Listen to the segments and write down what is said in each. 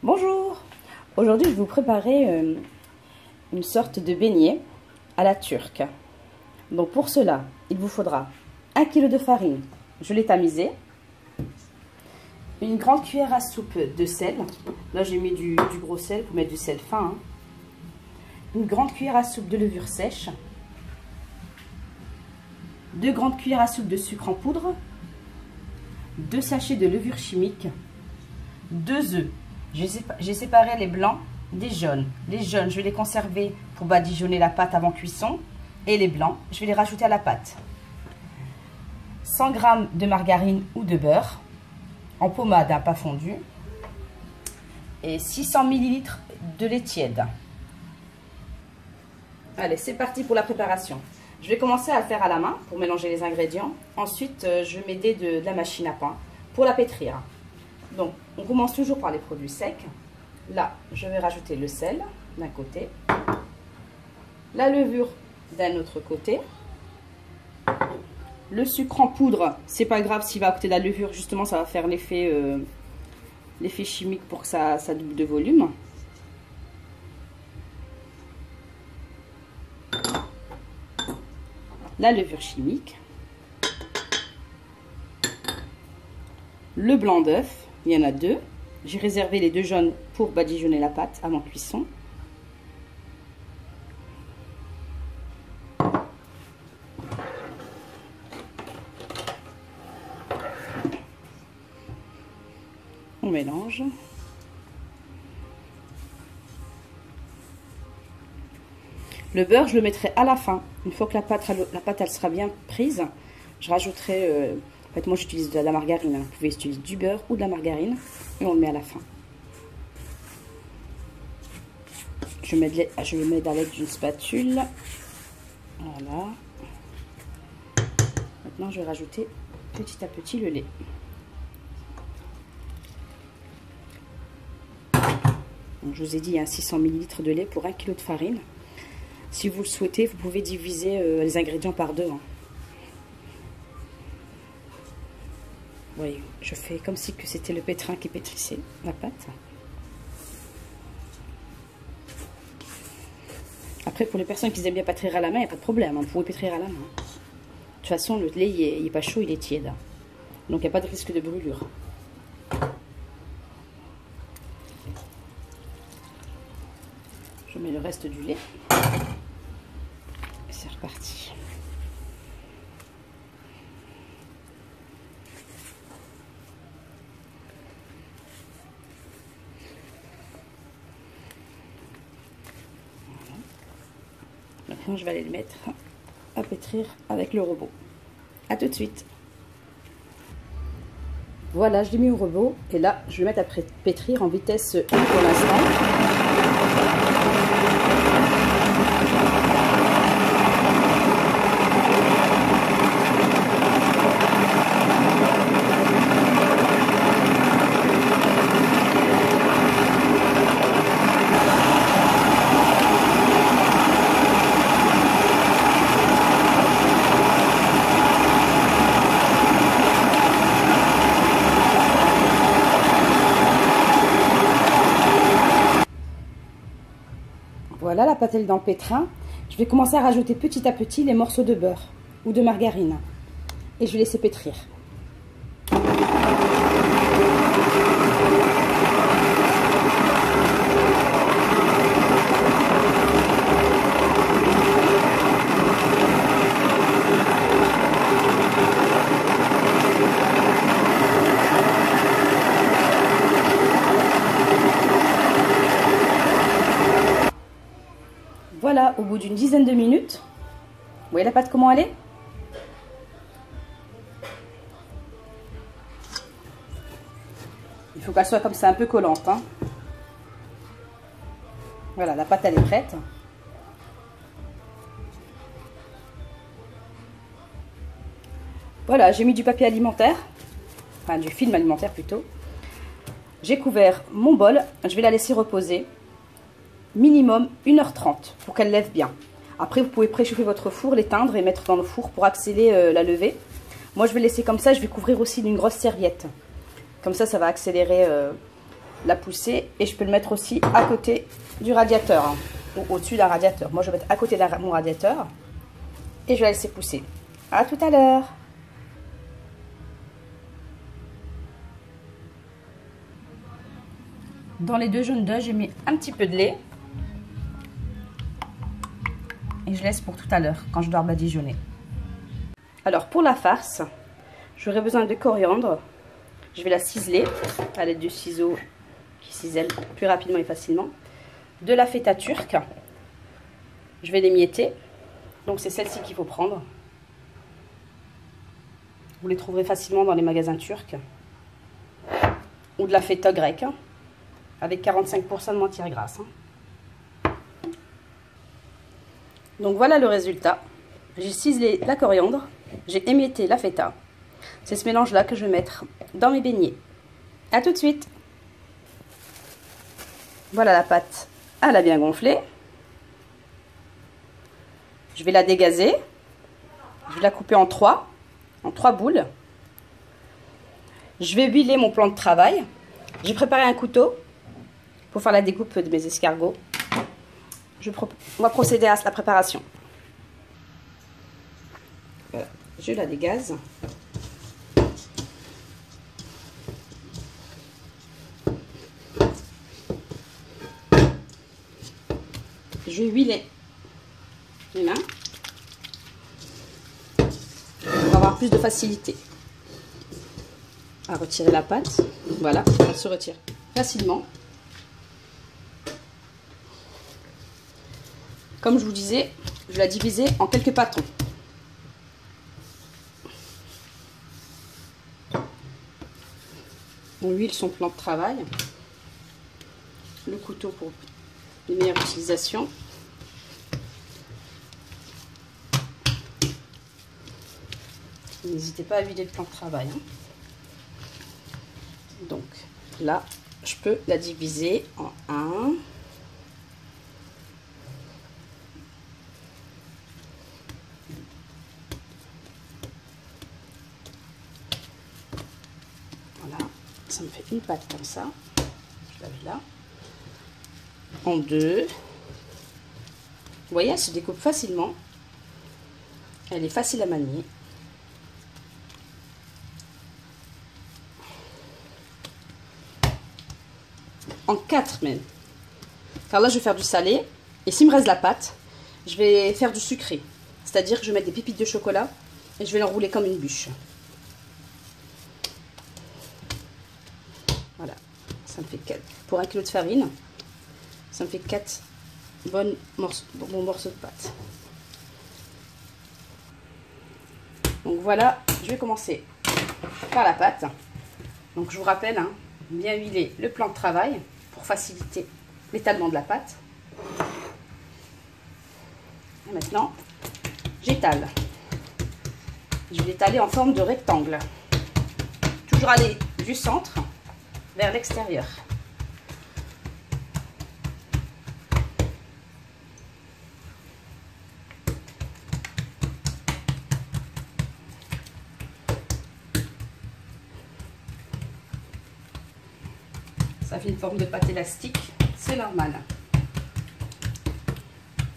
Bonjour! Aujourd'hui, je vais vous préparer une sorte de beignet à la turque. Donc pour cela, il vous faudra 1 kg de farine, je l'ai tamisée, une grande cuillère à soupe de sel, là j'ai mis du gros sel pour mettre du sel fin, une grande cuillère à soupe de levure sèche, 2 grandes cuillères à soupe de sucre en poudre, 2 sachets de levure chimique, 2 œufs. J'ai séparé les blancs des jaunes. Les jaunes, je vais les conserver pour badigeonner la pâte avant cuisson. Et les blancs, je vais les rajouter à la pâte. 100 g de margarine ou de beurre, en pommade, pas fondu. Et 600 ml de lait tiède. Allez, c'est parti pour la préparation. Je vais commencer à le faire à la main pour mélanger les ingrédients. Ensuite, je vais m'aider de la machine à pain pour la pétrir. Donc, on commence toujours par les produits secs. Là, je vais rajouter le sel d'un côté, la levure d'un autre côté, le sucre en poudre. C'est pas grave s'il va à côté de la levure, justement, ça va faire l'effet chimique pour que ça double de volume. La levure chimique, le blanc d'œuf. Il y en a 2. J'ai réservé les 2 jaunes pour badigeonner la pâte avant cuisson. On mélange. Le beurre, je le mettrai à la fin. Une fois que la pâte elle sera bien prise, je rajouterai... En fait, moi, j'utilise de la margarine. Vous pouvez utiliser du beurre ou de la margarine. Et on le met à la fin. Je vais mettre à l'aide d'une spatule. Voilà. Maintenant, je vais rajouter petit à petit le lait. Donc, je vous ai dit, il y a 600 ml de lait pour 1 kg de farine. Si vous le souhaitez, vous pouvez diviser les ingrédients par 2. Vous voyez, je fais comme si c'était le pétrin qui pétrissait la pâte. Après, pour les personnes qui aiment bien pétrir à la main, il n'y a pas de problème. Vous pouvez pétrir à la main. De toute façon, le lait, il n'est pas chaud, il est tiède. Donc, il n'y a pas de risque de brûlure. Je mets le reste du lait. Et c'est reparti. Maintenant, je vais aller le mettre à pétrir avec le robot. A tout de suite. Voilà, je l'ai mis au robot. Et là, je vais mettre à pétrir en vitesse 1 pour l'instant. Voilà, la pâte elle est dans le pétrin. Je vais commencer à rajouter petit à petit les morceaux de beurre ou de margarine. Et je vais laisser pétrir. Voilà, au bout d'une dizaine de minutes, vous voyez la pâte comment elle est? Il faut qu'elle soit comme ça, un peu collante. Voilà, la pâte elle est prête. Voilà, j'ai mis du papier alimentaire, enfin du film alimentaire plutôt. J'ai couvert mon bol, je vais la laisser reposer. Minimum 1h30 pour qu'elle lève bien. Après, vous pouvez préchauffer votre four, l'éteindre et mettre dans le four pour accélérer la levée. Moi, je vais laisser comme ça. Je vais couvrir aussi d'une grosse serviette. Comme ça va accélérer la pousser et je peux le mettre aussi à côté du radiateur, hein, ou au-dessus d'un radiateur. Moi, je vais mettre à côté de mon radiateur et je vais la laisser pousser. À tout à l'heure. Dans les 2 jaunes d'œufs, j'ai mis un petit peu de lait. Et je laisse pour tout à l'heure, quand je dois badigeonner. Alors, pour la farce, j'aurai besoin de coriandre. Je vais la ciseler à l'aide du ciseau qui cisèle plus rapidement et facilement. De la feta turque. Je vais l'émietter. Donc, c'est celle-ci qu'il faut prendre. Vous les trouverez facilement dans les magasins turcs. Ou de la feta grecque, hein, avec 45% de matière grasse. Hein. Donc voilà le résultat. J'ai ciselé la coriandre, j'ai émietté la feta. C'est ce mélange-là que je vais mettre dans mes beignets. A tout de suite. Voilà la pâte, elle a bien gonflé. Je vais la dégazer. Je vais la couper en 3 boules. Je vais huiler mon plan de travail. J'ai préparé un couteau pour faire la découpe de mes escargots. On va procéder à la préparation. Voilà, je la dégaze. Je vais huiler les mains pour avoir plus de facilité à retirer la pâte. Voilà, elle se retire facilement. Comme je vous disais, je vais la diviser en quelques pâtons. On huile son plan de travail. Le couteau pour une meilleure utilisation. N'hésitez pas à huiler le plan de travail. Hein. Donc là, je peux la diviser en 1. Voilà, ça me fait une pâte comme ça. Je la mets là. En 2. Vous voyez, elle se découpe facilement. Elle est facile à manier. En 4 même. Car là, je vais faire du salé. Et s'il me reste de la pâte, je vais faire du sucré. C'est-à-dire que je vais mettre des pépites de chocolat et je vais l'enrouler comme une bûche. Voilà. Ça me fait 4. Pour 1 kg de farine, ça me fait 4 bons morceaux de pâte. Donc voilà, je vais commencer par la pâte. Donc je vous rappelle, hein, bien huiler le plan de travail pour faciliter l'étalement de la pâte. Et maintenant, j'étale. Je vais l'étaler en forme de rectangle. Toujours aller du centre vers l'extérieur. Ça fait une forme de pâte élastique, c'est normal.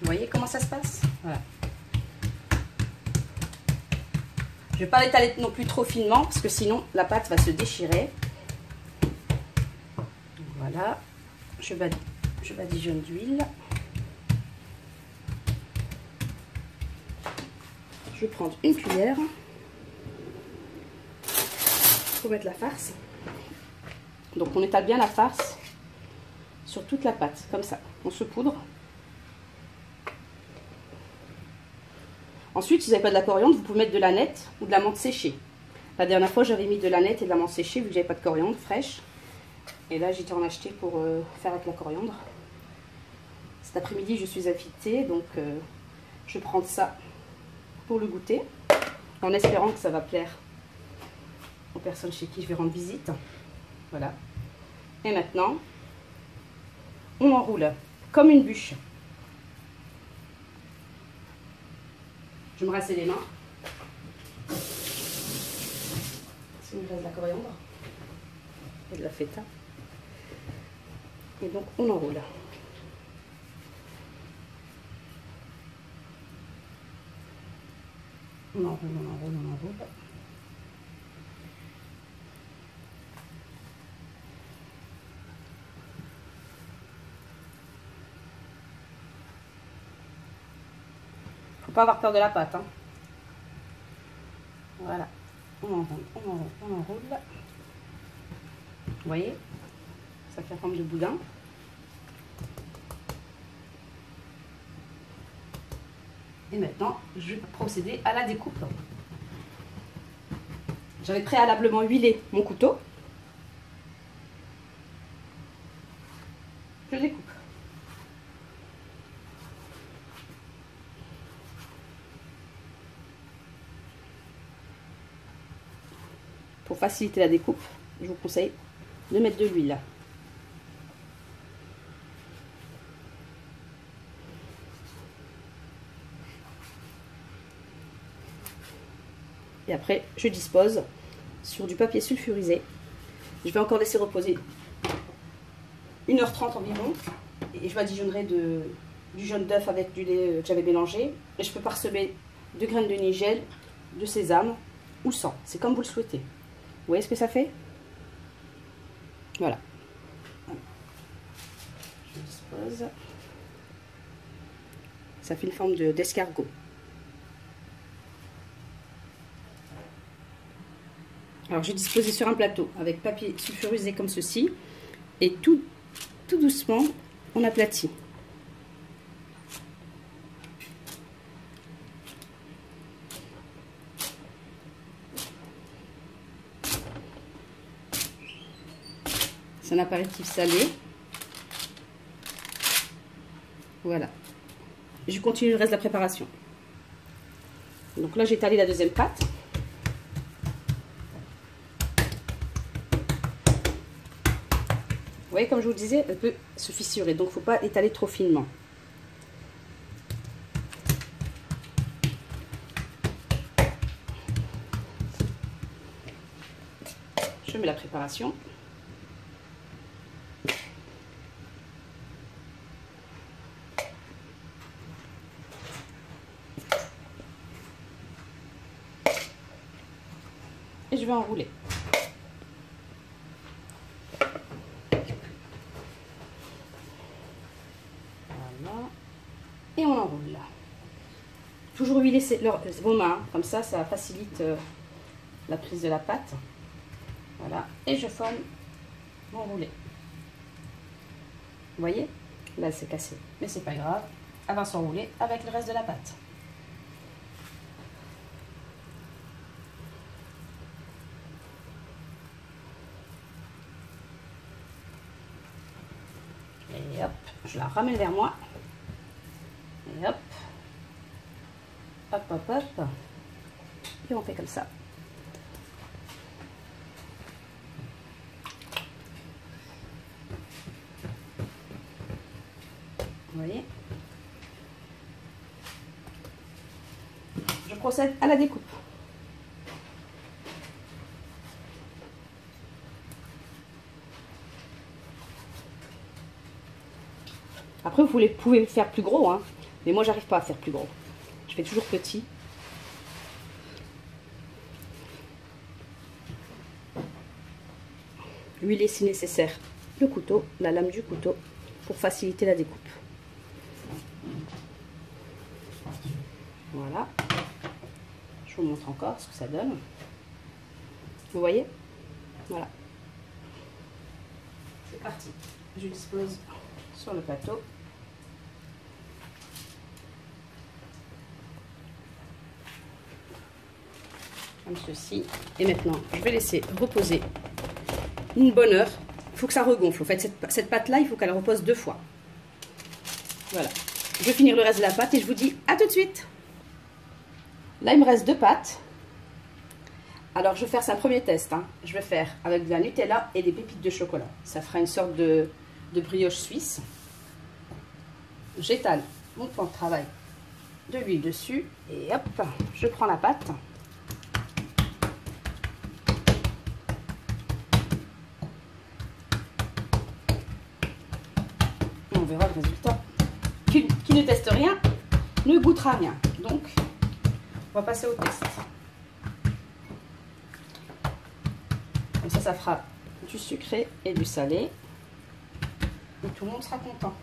Vous voyez comment ça se passe? Voilà. Je ne vais pas l'étaler non plus trop finement parce que sinon la pâte va se déchirer. Voilà, je badigeonne d'huile. Je vais prendre une cuillère pour mettre la farce. Donc on étale bien la farce sur toute la pâte, comme ça. On se poudre. Ensuite, si vous n'avez pas de la coriandre, vous pouvez mettre de la nette ou de la menthe séchée. La dernière fois, j'avais mis de la nette et de la menthe séchée, vu que j'avais pas de coriandre fraîche. Et là, j'étais en acheter pour faire avec la coriandre. Cet après-midi, je suis invitée, donc je vais prendre ça pour le goûter, en espérant que ça va plaire aux personnes chez qui je vais rendre visite. Voilà. Et maintenant, on enroule comme une bûche. Je vais me rincer les mains. Sinon, il reste de la coriandre et de la feta. Et donc on enroule. On enroule, on enroule, on enroule. Faut pas avoir peur de la pâte, hein. Voilà. On enroule, on enroule, on enroule. Vous voyez? Ça fait forme de boudin. Et maintenant, je vais procéder à la découpe. J'avais préalablement huilé mon couteau. Je découpe. Pour faciliter la découpe, je vous conseille de mettre de l'huile. Et après, je dispose sur du papier sulfurisé. Je vais encore laisser reposer 1h30 environ. Et je badigeonnerai du jaune d'œuf avec du lait que j'avais mélangé. Et je peux parsemer de graines de nigel, de sésame ou sans. C'est comme vous le souhaitez. Vous voyez ce que ça fait? Voilà. Je dispose. Ça fait une forme d'escargot. Alors j'ai disposé sur un plateau avec papier sulfurisé comme ceci. Et tout doucement, on aplatit. C'est un apéritif salé. Voilà. Je continue le reste de la préparation. Donc là, j'ai étalé la deuxième pâte. Vous voyez, comme je vous le disais, elle peut se fissurer. Donc, il ne faut pas étaler trop finement. Je mets la préparation. Et je vais enrouler. Voilà. Et on enroule là. Toujours huiler vos mains, comme ça facilite la prise de la pâte. Voilà. Et je forme mon roulé. Vous voyez? Là, c'est cassé. Mais c'est pas grave. Elle va s'enrouler avec le reste de la pâte. Et hop, je la ramène vers moi. Et hop. Hop, hop, hop. Et on fait comme ça. Vous voyez? Je procède à la découpe. Après, vous pouvez faire plus gros, hein, mais moi, j'arrive pas à faire plus gros. Je fais toujours petit. Huiler si nécessaire le couteau, la lame du couteau, pour faciliter la découpe. Voilà. Je vous montre encore ce que ça donne. Vous voyez? Voilà. C'est parti. Je dispose sur le plateau. Comme ceci. Et maintenant, je vais laisser reposer une bonne heure. Il faut que ça regonfle. En fait, cette pâte-là, il faut qu'elle repose 2 fois. Voilà. Je vais finir le reste de la pâte et je vous dis à tout de suite. Là, il me reste 2 pâtes. Alors, je vais faire un premier test. Hein. Je vais faire avec de la Nutella et des pépites de chocolat. Ça fera une sorte de brioche suisse. J'étale mon plan de travail de l'huile dessus. Et hop, je prends la pâte. résultat. Qui ne teste rien ne goûtera rien. Donc, on va passer au test. Comme ça fera du sucré et du salé. Et tout le monde sera content.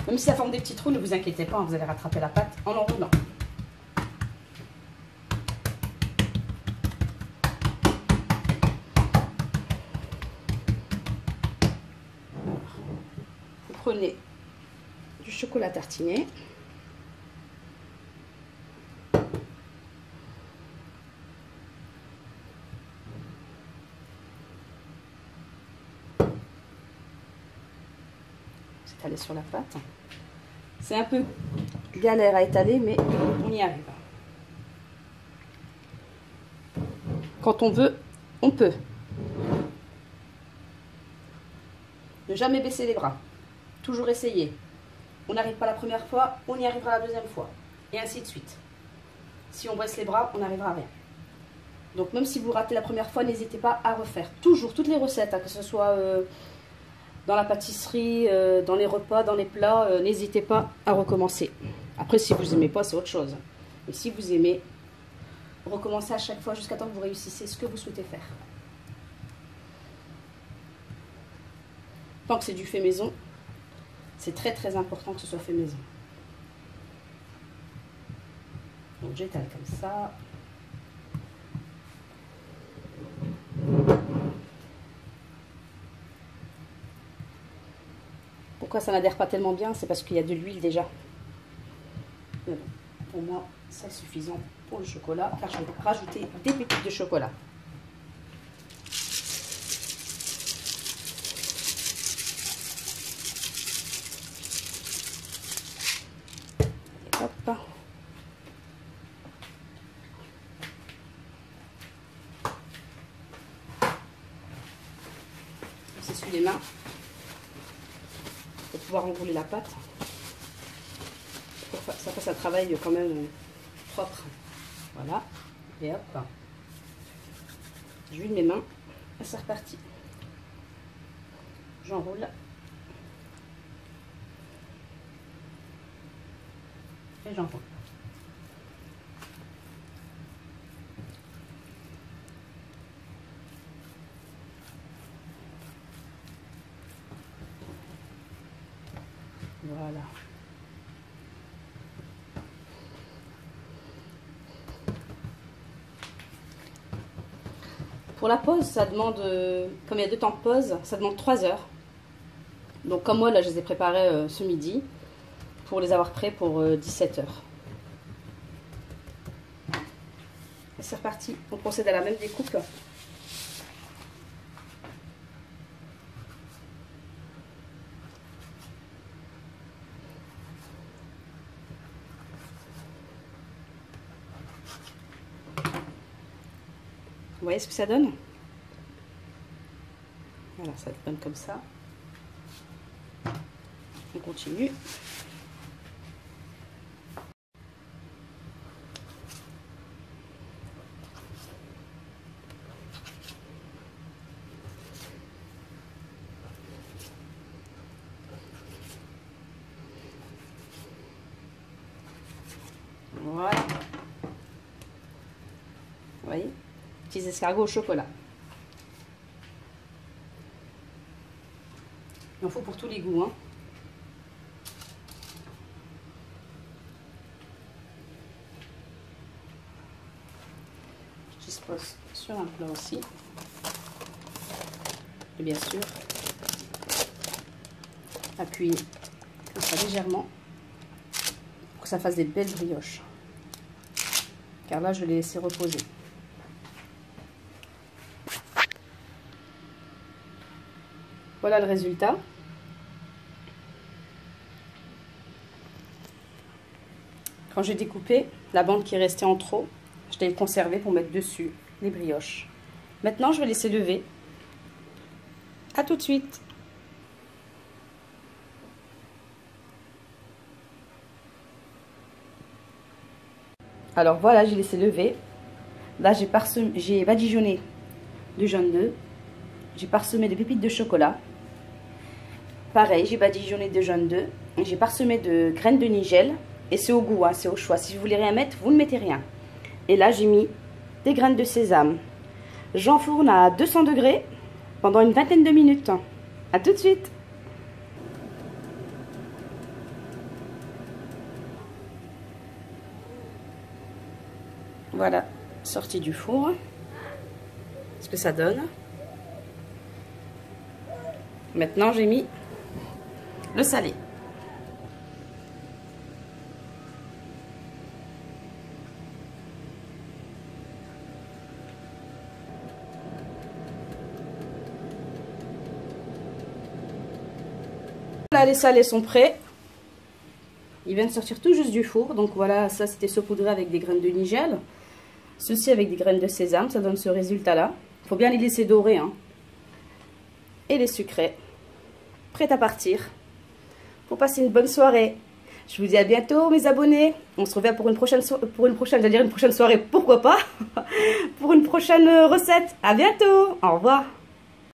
Même si ça forme des petits trous, ne vous inquiétez pas, vous allez rattraper la pâte en enroulant. Vous prenez du chocolat tartiné. Étaler sur la pâte. C'est un peu galère à étaler, mais on y arrive. Quand on veut, on peut. Ne jamais baisser les bras. Toujours essayer. On n'arrive pas la première fois, on y arrivera la deuxième fois. Et ainsi de suite. Si on baisse les bras, on n'arrivera à rien. Donc même si vous ratez la première fois, n'hésitez pas à refaire. Toujours, toutes les recettes, hein, que ce soit dans la pâtisserie, dans les repas, dans les plats, n'hésitez pas à recommencer. Après, si vous n'aimez pas, c'est autre chose. Mais si vous aimez, recommencez à chaque fois jusqu'à temps que vous réussissez ce que vous souhaitez faire. Tant que c'est du fait maison, c'est très très important que ce soit fait maison. Donc j'étale comme ça. Pourquoi ça n'adhère pas tellement bien? C'est parce qu'il y a de l'huile déjà. Mais bon, pour moi, c'est suffisant pour le chocolat, car je vais rajouter des pépites de chocolat. Et hop. On s'essuie les mains pour pouvoir enrouler la pâte. Ça fasse un travail quand même propre. Voilà. Et hop. J'huile mes mains. Et c'est reparti. J'enroule. Et j'enroule. Voilà. Pour la pause, ça demande, comme il y a 2 temps de pause, ça demande 3 heures. Donc comme moi, là, je les ai préparés ce midi pour les avoir prêts pour 17 heures. Et c'est reparti. On procède à la même découpe. Vous voyez ce que ça donne? Voilà, ça donne comme ça. On continue. Voilà. Vous voyez? Petits escargots au chocolat. Il en faut pour tous les goûts, hein. Je dispose sur un plat aussi. Et bien sûr, appuyer comme ça légèrement pour que ça fasse des belles brioches. Car là, je vais les laisser reposer. Voilà le résultat. Quand j'ai découpé, la bande qui est restée en trop, je l'ai conservée pour mettre dessus les brioches. Maintenant, je vais laisser lever. À tout de suite. Alors voilà, j'ai laissé lever. Là, j'ai badigeonné du jaune d'œuf. j'ai parsemé de pépites de chocolat. Pareil, j'ai badigeonné de jaune d'œuf. J'ai parsemé de graines de nigel. Et c'est au goût, hein, c'est au choix. Si vous voulez rien mettre, vous ne mettez rien. Et là, j'ai mis des graines de sésame. J'enfourne à 200 degrés pendant une vingtaine de minutes. A tout de suite. Voilà, sorti du four. Ce que ça donne. Maintenant, j'ai mis le salé. Là, les salés sont prêts. Ils viennent sortir tout juste du four. Donc voilà, ça c'était saupoudré avec des graines de nigel. Ceci avec des graines de sésame, ça donne ce résultat-là. Il faut bien les laisser dorer, hein. Et les sucrés. Prêts à partir. Pour passer une bonne soirée. Je vous dis à bientôt mes abonnés. On se revoit pour une prochaine soirée, pourquoi pas. Pour une prochaine recette. À bientôt. Au revoir.